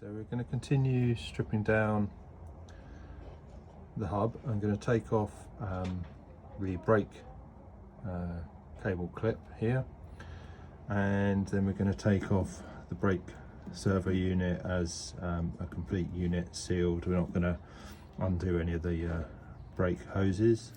So we're going to continue stripping down the hub. I'm going to take off the brake cable clip here, and then we're going to take off the brake servo unit as a complete unit sealed. We're not going to undo any of the brake hoses.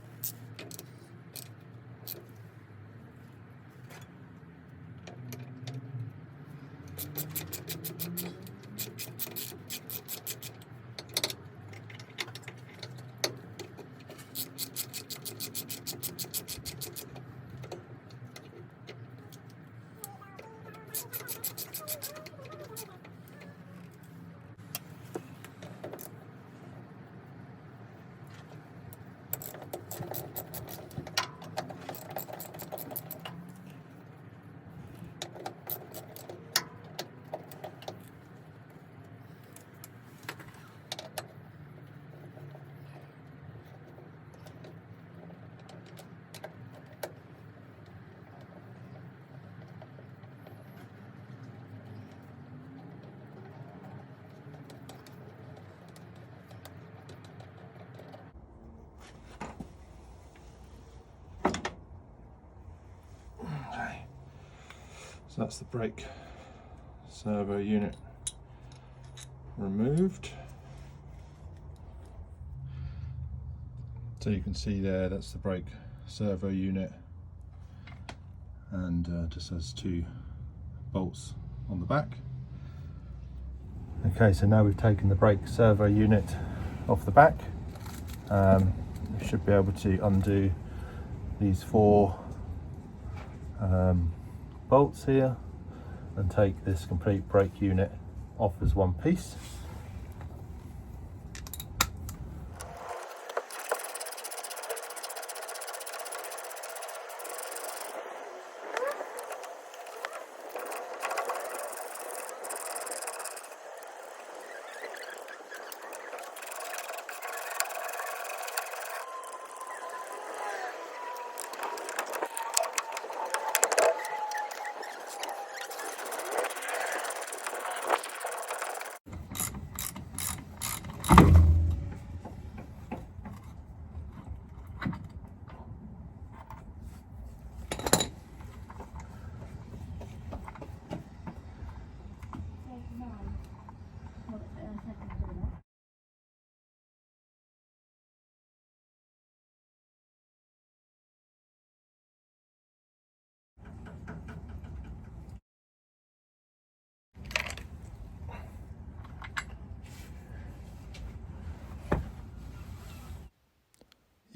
So that's the brake servo unit removed. So you can see there, that's the brake servo unit, and just has 2 bolts on the back. Okay, so now we've taken the brake servo unit off the back. We should be able to undo these 4 bolts here and take this complete brake unit off as one piece.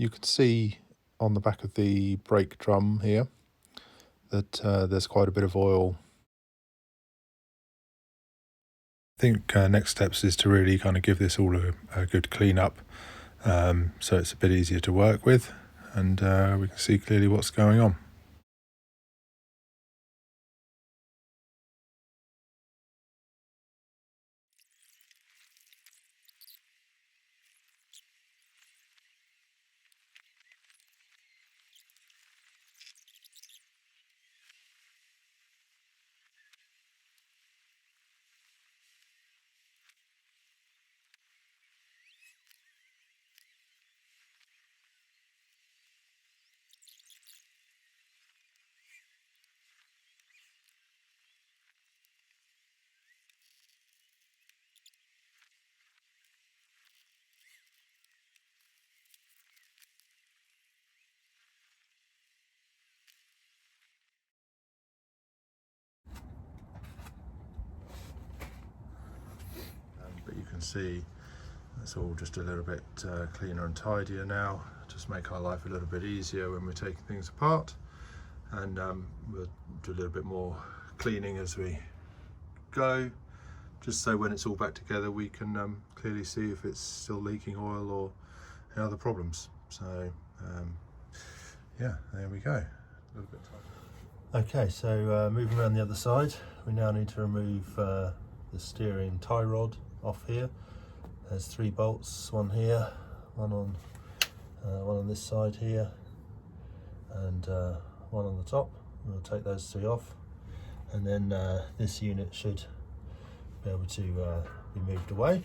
You can see on the back of the brake drum here that there's quite a bit of oil. I think next steps is to really kind of give this all a good clean up, so it's a bit easier to work with, and we can see clearly what's going on. But you can see it's all just a little bit cleaner and tidier now, just make our life a little bit easier when we're taking things apart, and we'll do a little bit more cleaning as we go, just so when it's all back together we can clearly see if it's still leaking oil or any other problems. So yeah, there we go. A little bit tighter. Okay, so moving around the other side, we now need to remove the steering tie rod off here. There's 3 bolts, one here, one on this side here, and one on the top. We'll take those 3 off, and then this unit should be able to be moved away.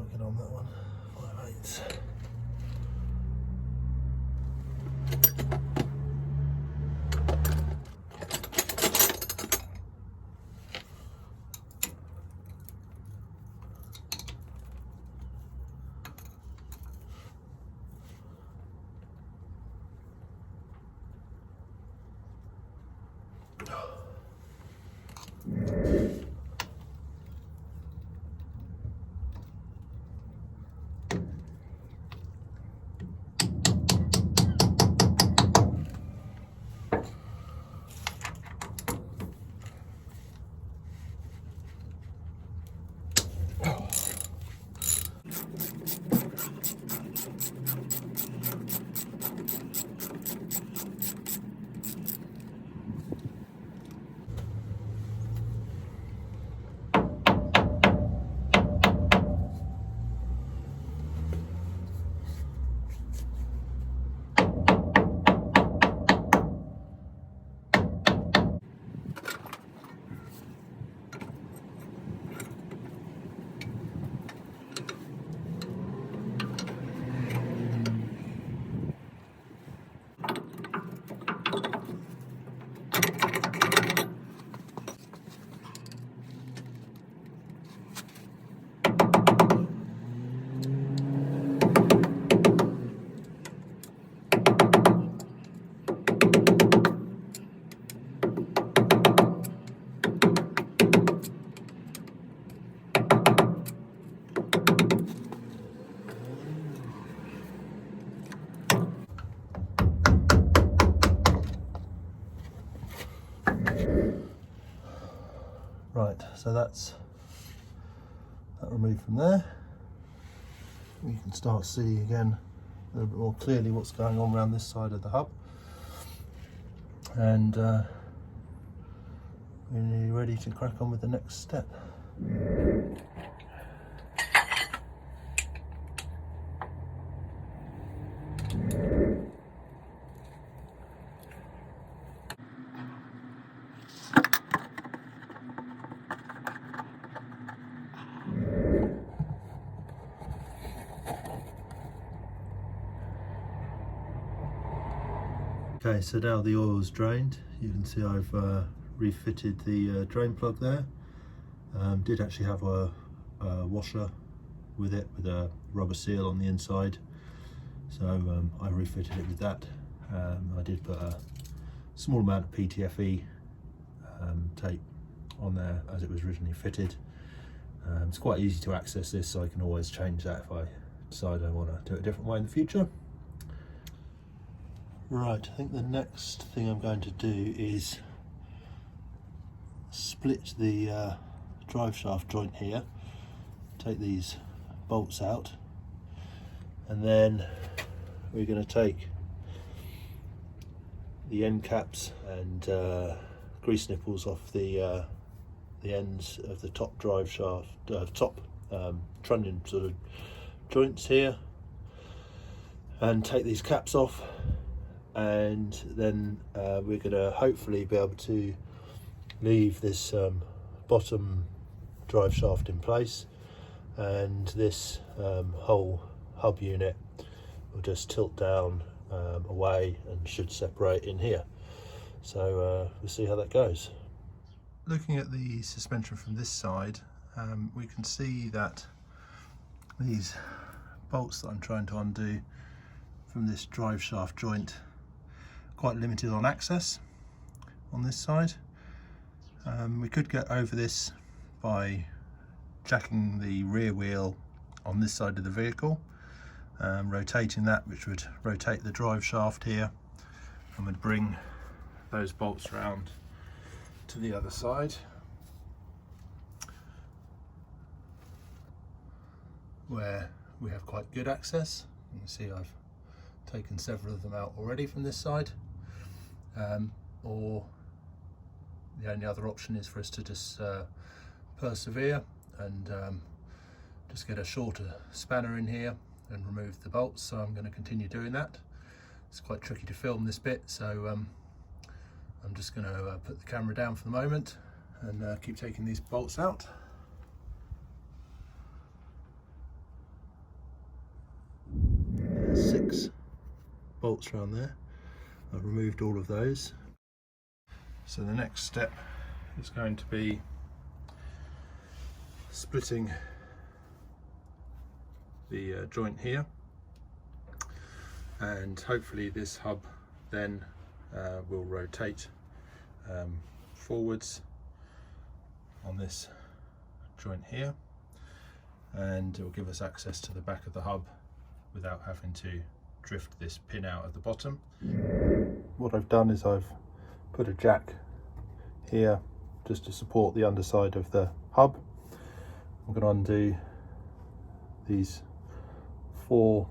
Get on that one, 5/8. Right, so that's that removed from there. You can start seeing again a little bit more clearly what's going on around this side of the hub, and we're ready to crack on with the next step. Okay, so now the oil's drained, you can see I've refitted the drain plug there. Did actually have a washer with it, with a rubber seal on the inside, so I refitted it with that. I did put a small amount of PTFE tape on there as it was originally fitted. It's quite easy to access this, so I can always change that if I decide I want to do it a different way in the future. Right, I think the next thing I'm going to do is split the drive shaft joint here, take these bolts out, and then we're going to take the end caps and grease nipples off the ends of the top drive shaft, top trunnion sort of joints here, and take these caps off. And then we're going to hopefully be able to leave this bottom drive shaft in place, and this whole hub unit will just tilt down away and should separate in here. So we'll see how that goes. Looking at the suspension from this side, we can see that these bolts that I'm trying to undo from this drive shaft joint quite limited on access on this side. We could get over this by jacking the rear wheel on this side of the vehicle, rotating that, which would rotate the drive shaft here and would bring those bolts round to the other side, where we have quite good access. You can see I've taken several of them out already from this side, or the only other option is for us to just persevere and just get a shorter spanner in here and remove the bolts. So I'm going to continue doing that. It's quite tricky to film this bit, so I'm just going to put the camera down for the moment and keep taking these bolts out. There's 6 bolts around there. I've removed all of those. So the next step is going to be splitting the joint here, and hopefully this hub then will rotate forwards on this joint here, and it will give us access to the back of the hub without having to drift this pin out at the bottom. What I've done is I've put a jack here just to support the underside of the hub. I'm going to undo these 4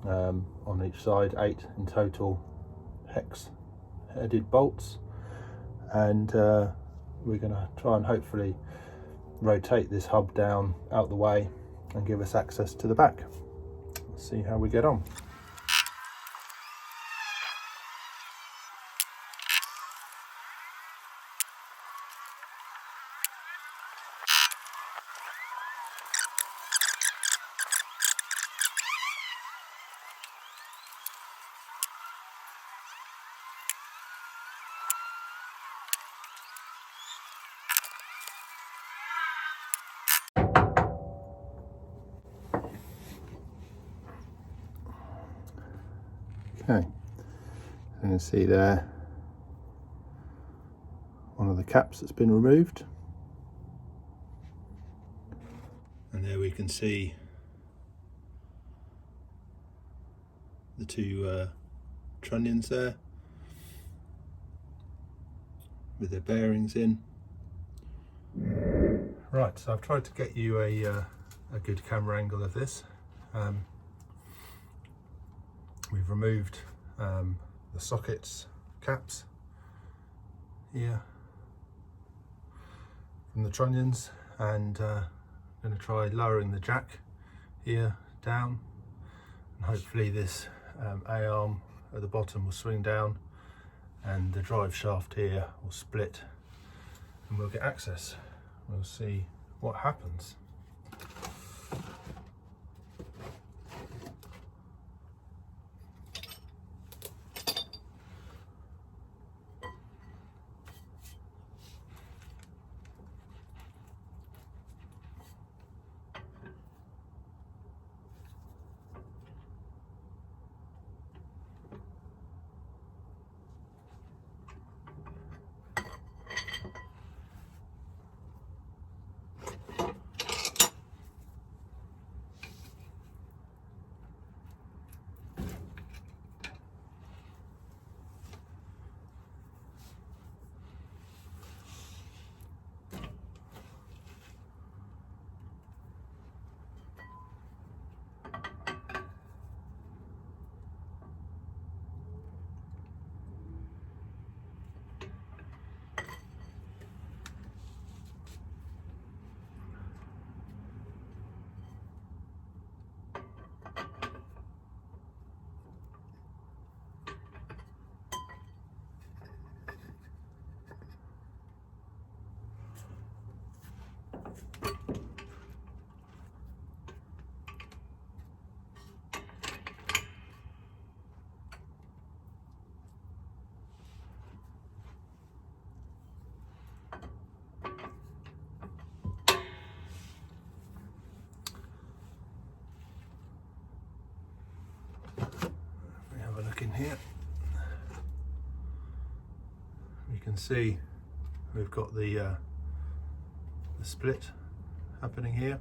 on each side, 8 in total hex headed bolts, and we're going to try and hopefully rotate this hub down out the way and give us access to the back. Let's see how we get on. Okay, you can see there one of the caps that's been removed, and there we can see the 2 trunnions there with their bearings in. Right, so I've tried to get you a good camera angle of this. We've removed the sockets caps here from the trunnions, and I'm going to try lowering the jack here down, and hopefully this A-arm at the bottom will swing down and the drive shaft here will split and we'll get access. We'll see what happens. In here you can see we've got the split happening here.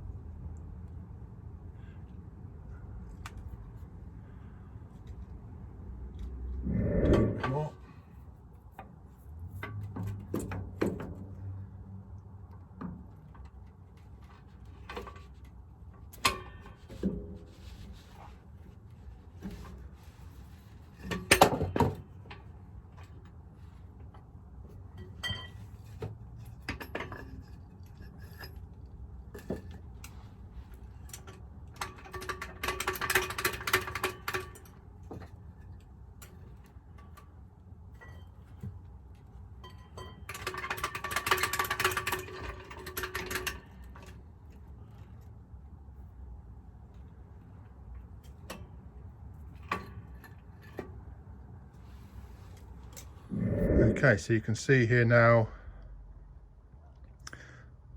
Okay, so you can see here now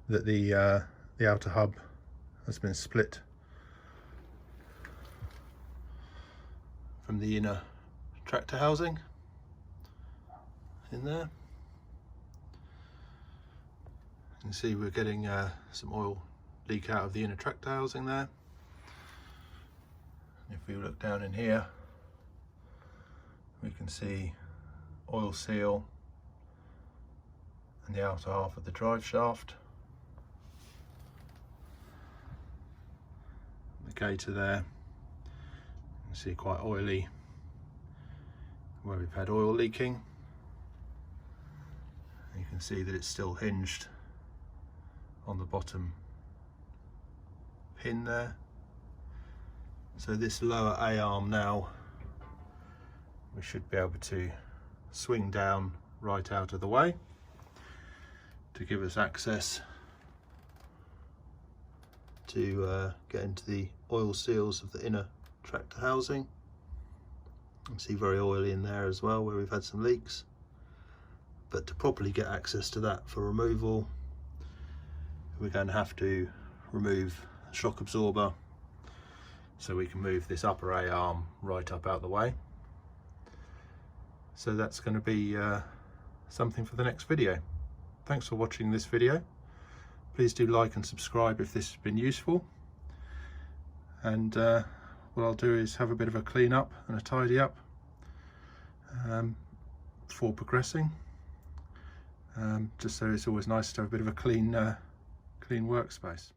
that the outer hub has been split from the inner tractor housing in there. You can see we're getting some oil leak out of the inner tractor housing there. If we look down in here, we can see oil seal and the outer half of the drive shaft. The gator there, you can see quite oily where we've had oil leaking. You can see that it's still hinged on the bottom pin there. So this lower A-arm now, we should be able to swing down right out of the way to give us access to get into the oil seals of the inner tractor housing. You can see very oily in there as well where we've had some leaks. But to properly get access to that for removal, we're going to have to remove the shock absorber so we can move this upper A-arm right up out the way. So that's going to be something for the next video. Thanks for watching this video. Please do like and subscribe if this has been useful. And what I'll do is have a bit of a clean up and a tidy up before progressing. Just so it's always nice to have a bit of a clean workspace.